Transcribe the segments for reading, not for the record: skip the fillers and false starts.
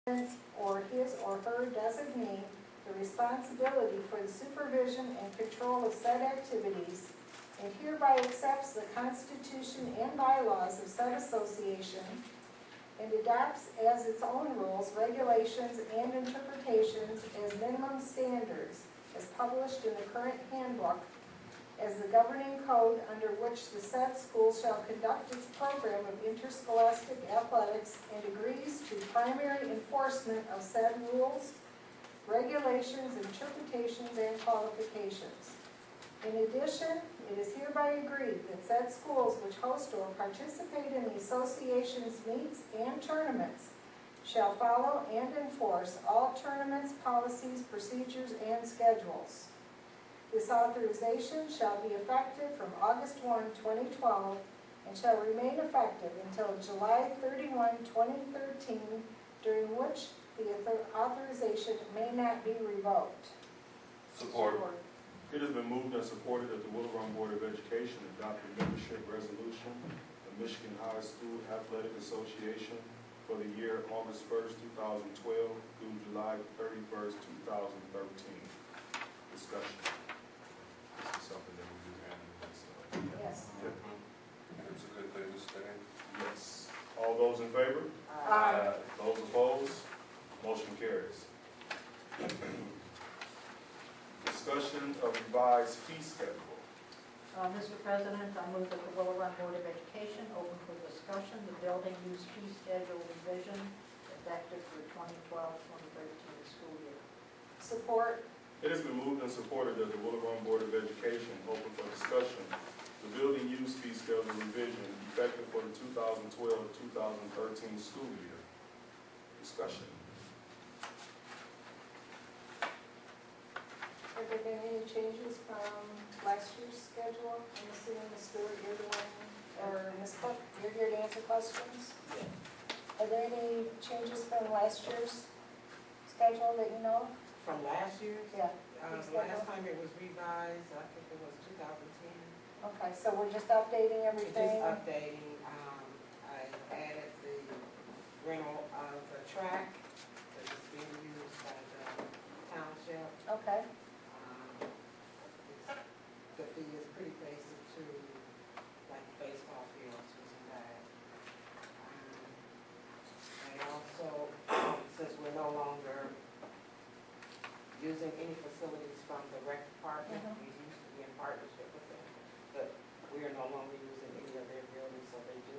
or his or her designee the responsibility for the supervision and control of said activities, and hereby accepts the Constitution and bylaws of said association, and adopts as its own rules, regulations, and interpretations as minimum standards, as published in the current handbook, as the governing code under which the said school shall conduct its program of interscholastic athletics, and agrees to primary enforcement of said rules, regulations, interpretations, and qualifications. In addition, it is hereby agreed that said schools which host or participate in the association's meets and tournaments shall follow and enforce all tournaments, policies, procedures, and schedules. This authorization shall be effective from August 1, 2012, and shall remain effective until July 31, 2013, during which the authorization may not be revoked. Support. It has been moved and supported that the Willow Run Board of Education adopt a membership resolution of Michigan High School Athletic Association for the year August 1st, 2012 through July 31st, 2013. Discussion. This is something that we do annually. Yes. It's a good thing to stay. Yes. All those in favor? Aye. Those opposed? Motion carries. Discussion of revised fee schedule. Mr. President, I move that the Willow Run Board of Education open for discussion the building use fee schedule revision effective for 2012-2013 school year. Support. It has been moved and supported that the Willow Run Board of Education open for discussion the building use fee schedule revision effective for the 2012-2013 school year. Discussion. Have there been any changes from last year's schedule? I'm assuming Ms. Stewart, you're the one, or Ms. Cook, you're here to answer questions? Are there any changes from last year's schedule that you know? From last year's? Yeah. The last time it was revised, I think it was 2010. Okay, so we're just updating We're everything? just updating, I added the rental of the track that is being used by the township. Okay, The fee is pretty basic to, like baseball fields, using that. And also, since we're no longer using any facilities from the rec department, we used to be in partnership with them, but we are no longer using any of their buildings, so they do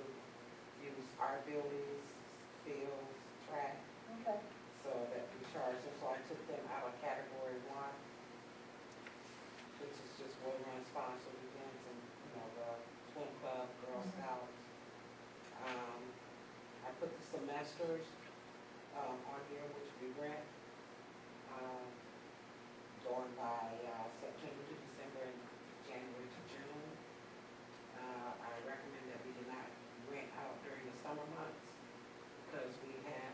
use our buildings, fields, track, okay. so that we charge them. So I took them out of category 1, which is just Willow Run sponsored events and, the swim club, Girl Scouts. I put the semesters on here, which we rent, going by September to December and January to June. I recommend that we do not rent out during the summer months because we have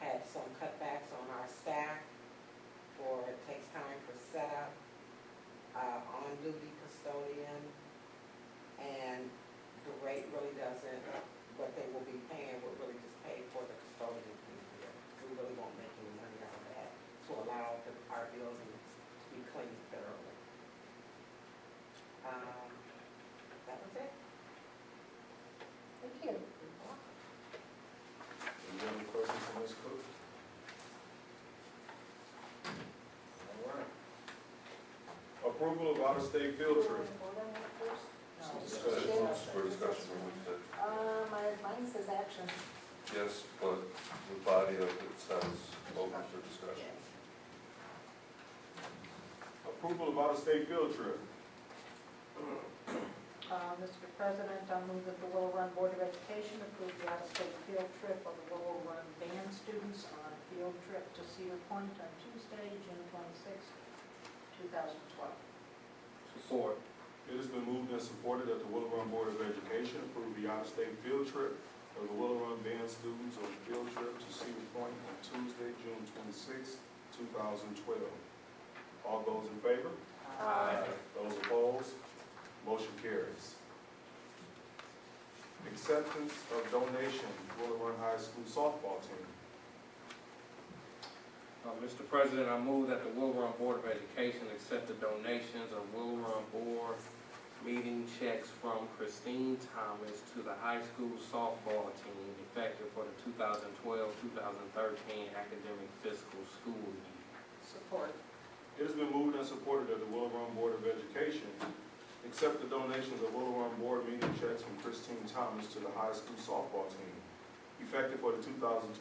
had some cutbacks on our staff it takes time for setup, on-duty custodian, and the rate really doesn't, what they will be paying will really just pay for the custodian fee here. We really won't make any money out of that to allow our buildings to be cleaned thoroughly. That was it. Thank you. Any other questions for Ms. Cook? All right. Approval of out-of-state field trip. Vote on that first? No. Discussion. For discussion on which day. Mine says action. Yes, but the body of it says open for discussion. Approval of out-of-state field trip. Mr. President, I move that the Willow Run Board of Education approve the out-of-state field trip of the Willow Run band students on a field trip to Cedar Point on Tuesday, June 26, 2012. Support. It has been moved and supported that the Willow Run Board of Education approve the out-of-state field trip of the Willow Run band students on a field trip to Cedar Point on Tuesday, June 26, 2012. All those in favor? Aye. Those opposed? Motion carries. Acceptance of donation, Willow Run High School softball team. Mr. President, I move that the Will Run Board of Education accept the donations of Will Run Board meeting checks from Christine Thomas to the high school softball team effective for the 2012-2013 academic fiscal school year. Support. It has been moved and supported that the Willow Run Board of Education accept the donations of Willow Run Board meeting checks from Christine Thomas to the high school softball team, effective for the 2012-2013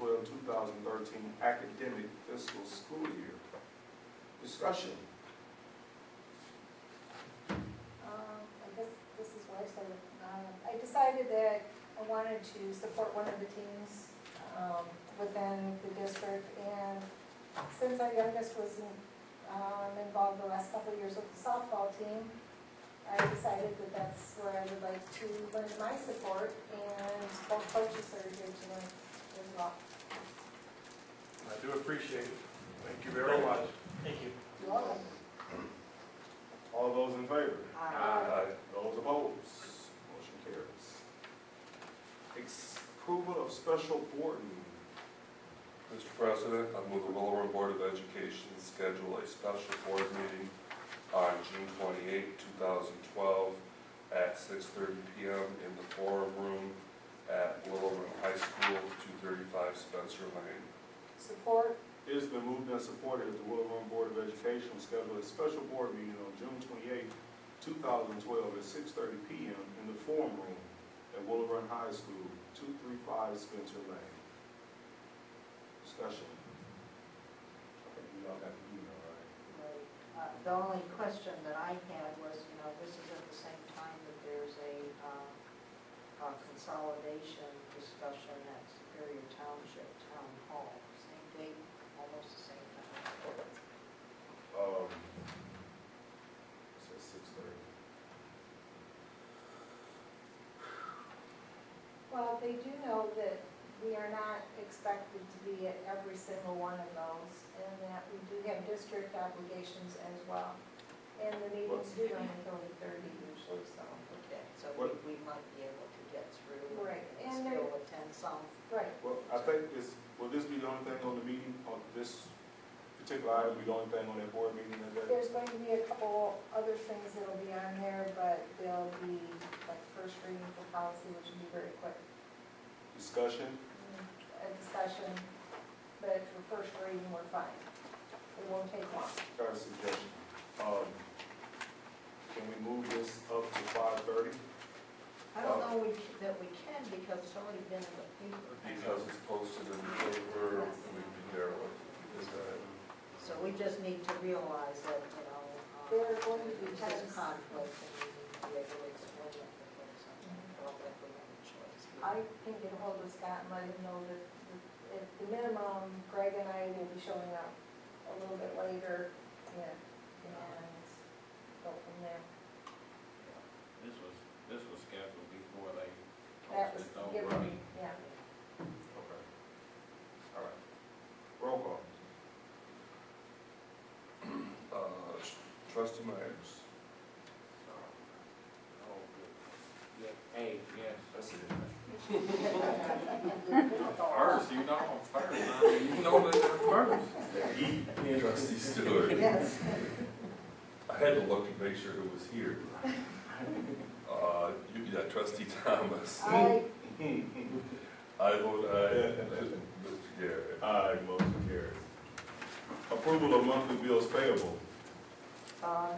academic fiscal school year. Discussion. I guess this is where I started. I decided that I wanted to support one of the teams within the district, and since our youngest was involved the last couple of years with the softball team, I decided that that's where I would like to lend my support, and both coaches are here tonight as well. I do appreciate it. Thank you very much. Thank you. You're welcome. All those in favor? Aye. Those opposed? Motion carries. Approval of special board meeting. Mr. President, I move the Willow Run Board of Education schedule a special board meeting on June 28, 2012 at 6:30 p.m. in the forum room at Willow Run High School, 235 Spencer Lane. Support. It has been moved and supported that the Willow Run Board of Education schedule a special board meeting on June 28, 2012 at 6:30 p.m. in the forum room at Willow Run High School, 235 Spencer Lane. Discussion. I think we all got the email, right? Right. The only question that I had was, this is at the same time that there's a consolidation discussion at Superior Township Town Hall. Same date, almost the same time. It says 6:30. Well, they do know that we are not expected to be at every single one of those, and that we do have district obligations as well. And the meetings do run until 8:30 usually, so. Okay, so What- we might be able to get through Right, and and still attend some. Right. Well, I think will this be the only thing on the meeting, on this particular item, be the only thing on that board meeting that day? There's going to be a couple other things that'll be on there, but they'll be like first reading for policy, which will be very quick. Discussion? A discussion, but for first reading, we're fine. It won't take long. Got a suggestion. Can we move this up to 5:30? I don't know that we can because it's already been in the paper. Because it's posted in the paper, we'd be derelict if we did that. So we just need to realize that, There are going to be there's times. this conflict and we need to be able to explain it to folks. I don't think we have a choice. I can get ahold of Scott and let him know that at the minimum, Greg and I will be showing up a little bit later, and go from there. This was scheduled before they That was posted those, given, right? yeah. Okay. All right. Roll call. Trustee Myers. Oh, good. Yeah, hey, yes. That's it. First, first, you know that they're first. Trustee Stewart. Yes. I had to look and make sure it was here. Trustee Thomas. I, I vote aye. Mr. Garrett. Aye, motion carries. Approval of monthly bills payable.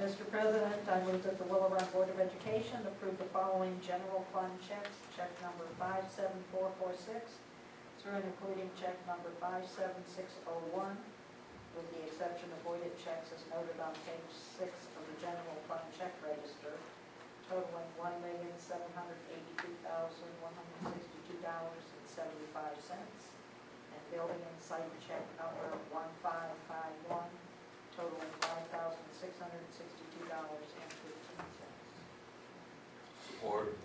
Mr. President, I move that the Willow Run Board of Education approve the following general fund checks. Check number 57446 through and including check number 57601, with the exception of voided checks as noted on page 6 of the general fund check register, totaling $1,782,162.75, and building and site check number 1551, totaling $5,662.15. Support.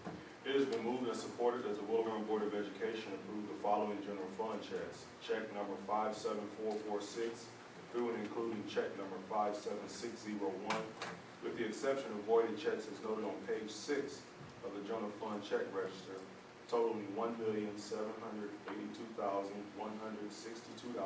It has been moved and supported that the Willow Run Board of Education approve the following general fund checks. Check number 57446 through and including check number 57601, with the exception of voided checks as noted on page 6 of the general fund check register, totaling $1,782,162.